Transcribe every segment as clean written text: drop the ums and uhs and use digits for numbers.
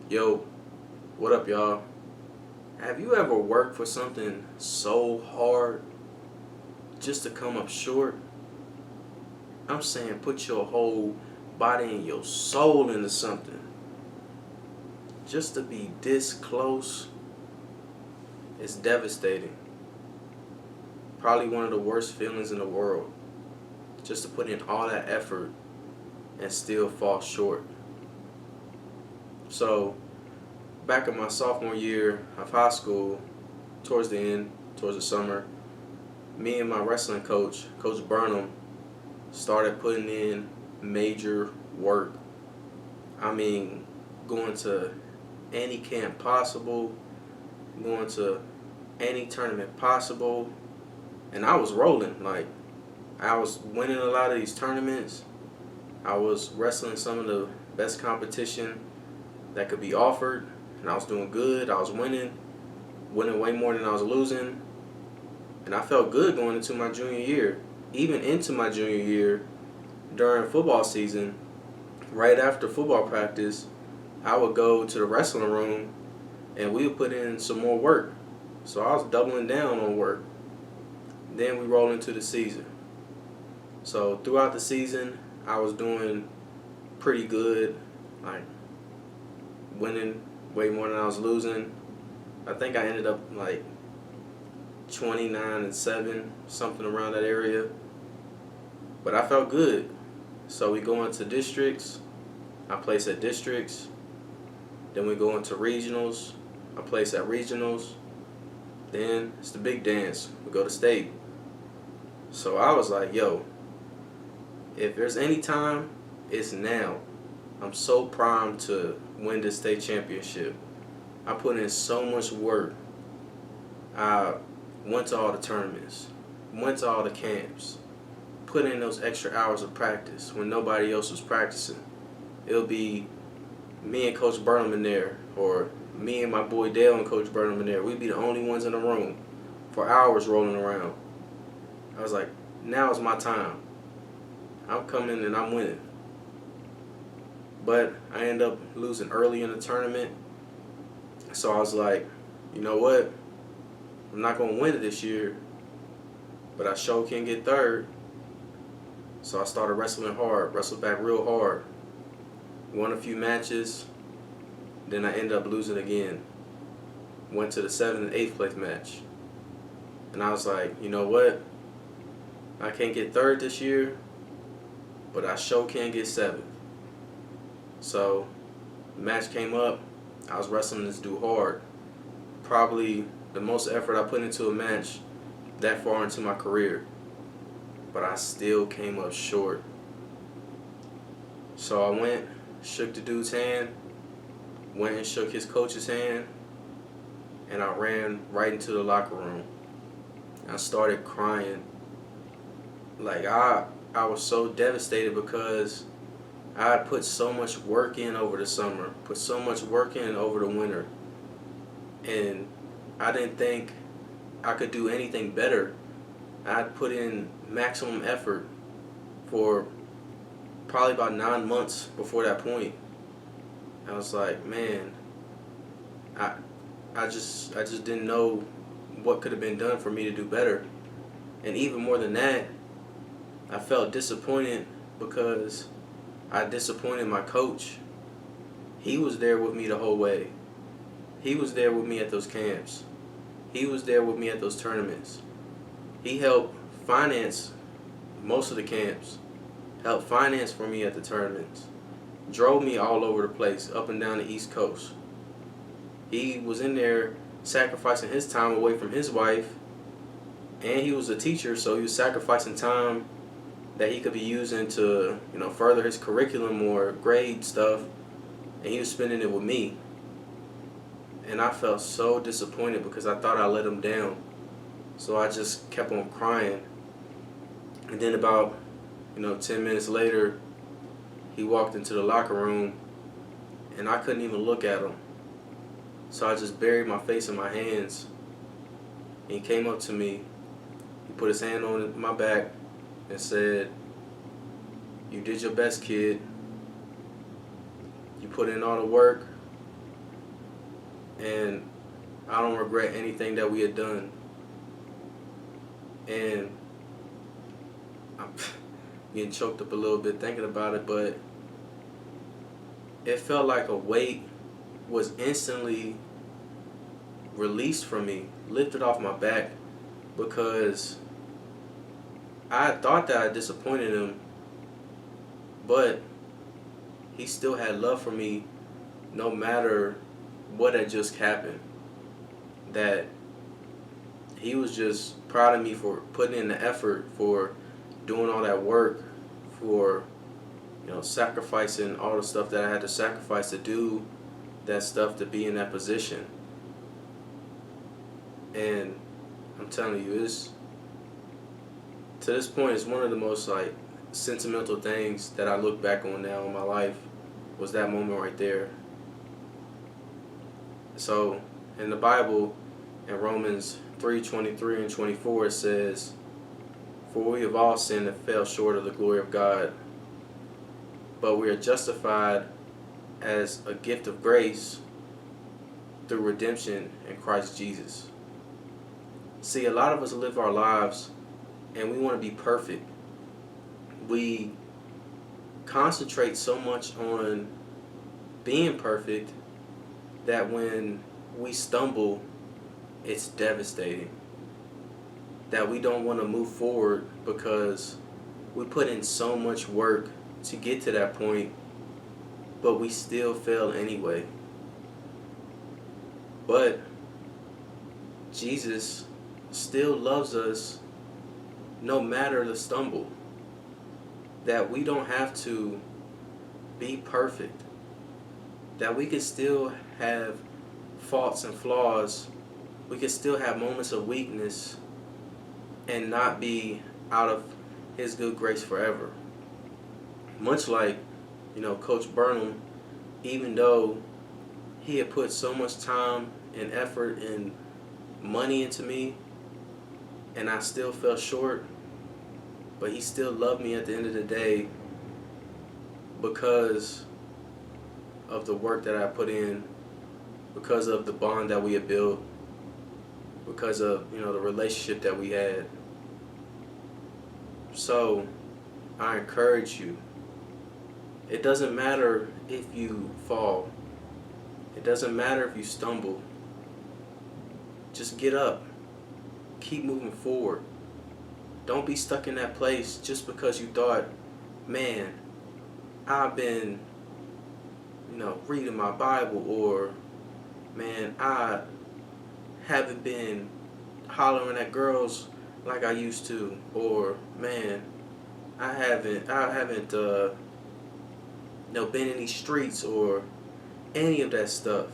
Yo, what up, y'all? Have you ever worked for something so hard just to come up short? I'm saying put your whole body and your soul into something just to be this close. It's devastating. Probably one of the worst feelings in the world. Just to put in all that effort and still fall short. So, back in my sophomore year of high school, towards the end, towards the summer, me and my wrestling coach, Coach Burnham, started putting in major work. I mean, going to any camp possible, going to any tournament possible, and I was rolling. Like, I was winning a lot of these tournaments. I was wrestling some of the best competition that could be offered, and I was doing good. I was winning way more than I was losing, and I felt good going into my junior year. Even into my junior year, during football season, right after football practice, I would go to the wrestling room and we would put in some more work. So I was doubling down on work. Then we roll into the season. So throughout the season, I was doing pretty good, like winning way more than I was losing. I think I ended up like 29-7, something around that area. But I felt good. So we go into districts. I place at districts. Then we go into regionals. I place at regionals. Then it's the big dance. We go to state. So I was like, yo, if there's any time, it's now. I'm so primed to win this state championship. I put in so much work. I went to all the tournaments, went to all the camps, put in those extra hours of practice when nobody else was practicing. It'll be me and Coach Burnham in there, or me and my boy Dale and Coach Burnham in there. We'd be the only ones in the room for hours rolling around. I was like, now is my time. I'm coming and I'm winning. But I end up losing early in the tournament. So I was like, you know what? I'm not going to win it this year, but I sure can get third. So I started wrestling hard, wrestled back real hard. Won a few matches, then I ended up losing again. Went to the 7th and 8th place match. And I was like, you know what? I can't get third this year, but I sure can get 7th. So the match came up. I was wrestling this dude hard. Probably the most effort I put into a match that far into my career. But I still came up short. So I went, shook the dude's hand, went and shook his coach's hand, and I ran right into the locker room. I started crying. Like I was so devastated because I had put so much work in over the summer, put so much work in over the winter, and I didn't think I could do anything better. I had put in maximum effort for probably about 9 months before that point. I was like, man, I I just didn't know what could have been done for me to do better. And even more than that, I felt disappointed because I disappointed my coach. He was there with me the whole way. He was there with me at those camps. He was there with me at those tournaments. He helped finance most of the camps, helped finance for me at the tournaments, drove me all over the place, up and down the East Coast. He was in there sacrificing his time away from his wife, and he was a teacher, so he was sacrificing time that he could be using to, further his curriculum or grade stuff, and he was spending it with me. And I felt so disappointed because I thought I let him down. So I just kept on crying. And then about, 10 minutes later, he walked into the locker room, and I couldn't even look at him. So I just buried my face in my hands. And he came up to me. He put his hand on my back and said, "You did your best, kid. You put in all the work. And I don't regret anything that we had done. And I'm getting choked up a little bit thinking about it, but it felt like a weight was instantly released from me, lifted off my back, because I thought that I disappointed him, but he still had love for me no matter what had just happened. That he was just proud of me for putting in the effort, for doing all that work, for sacrificing all the stuff that I had to sacrifice to do that stuff, to be in that position. And I'm telling you, it's to this point, it's one of the most like sentimental things that I look back on now in my life, was that moment right there. So in the Bible, in Romans 3:23 and 24, it says, "For we have all sinned and fell short of the glory of God, but we are justified as a gift of grace through redemption in Christ Jesus." See, a lot of us live our lives and we want to be perfect. We concentrate so much on being perfect that when we stumble, it's devastating. That we don't want to move forward because we put in so much work to get to that point, but we still fail anyway. But Jesus still loves us no matter the stumble. That we don't have to be perfect. That we can still have faults and flaws. We can still have moments of weakness and not be out of His good grace forever. Much like, Coach Burnham, even though he had put so much time and effort and money into me, and I still fell short, but he still loved me at the end of the day because of the work that I put in, because of the bond that we had built, because of the relationship that we had. So I encourage you, it doesn't matter if you fall, it doesn't matter if you stumble, just get up, keep moving forward. Don't be stuck in that place just because you thought, man, I've been reading my Bible, or man, I haven't been hollering at girls like I used to, or man, I haven't been in these streets, or any of that stuff.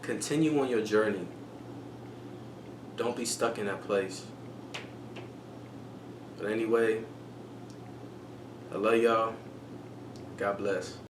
Continue on your journey. Don't be stuck in that place. But anyway, I love y'all. God bless.